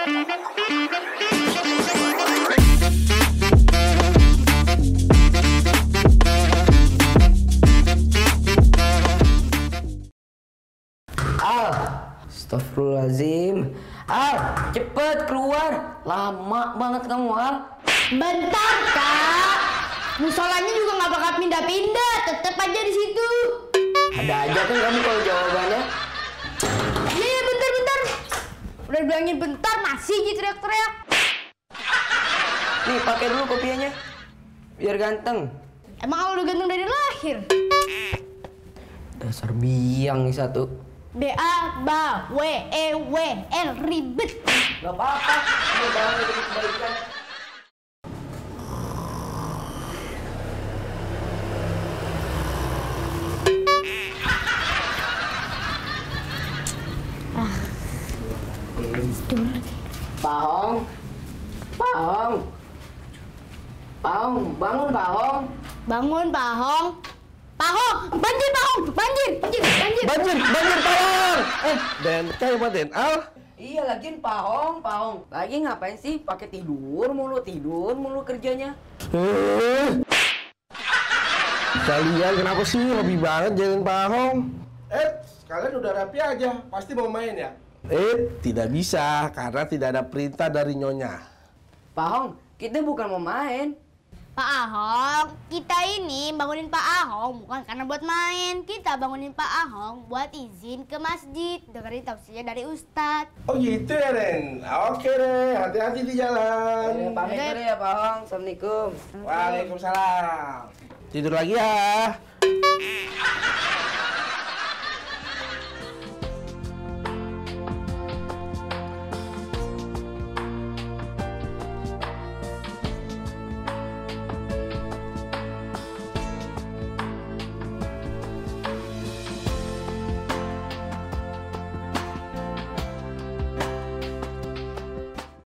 Astagfirullahaladzim. Al, cepet keluar. Lama banget kamu, Al. Bentar, Kak. Musolanya juga nggak bakal pindah-pindah, tetep aja di situ. Ada aja kan kamu kalau jawabannya. Iya, bentar. Udah bilangin bentar, masih aja teriak-teriak. Nih, pakai dulu kopiahnya. Biar ganteng. Emang Al udah ganteng dari lahir? Dasar biang nih satu. D-A-B-W-E-W-L, ribet. Gak apa-apa, ini dalam demi kebaikan. Pahong, bangun Pahong. Bangun, Pahong. Pahong, banjir, Pahong, banjir, Pahong! Den, kayak apa Den? Al? Iya, lagian Pahong. Lagi ngapain sih? Pakai tidur mulu kerjanya. Kalian kenapa sih hobi banget jadiin Pahong? Kalian udah rapi aja, pasti mau main ya? Tidak bisa, karena tidak ada perintah dari Nyonya. Pahong, kita bukan mau main. Pak Ahong, kita ini bangunin Pak Ahong bukan karena buat main. Kita bangunin Pak Ahong buat izin ke masjid, dengerin tausiah dari Ustadz. Oh gitu ya, Den? Oke deh, hati-hati di jalan. Pamit dulu ya Pahong, Assalamualaikum. Waalaikumsalam. Tidur lagi ya.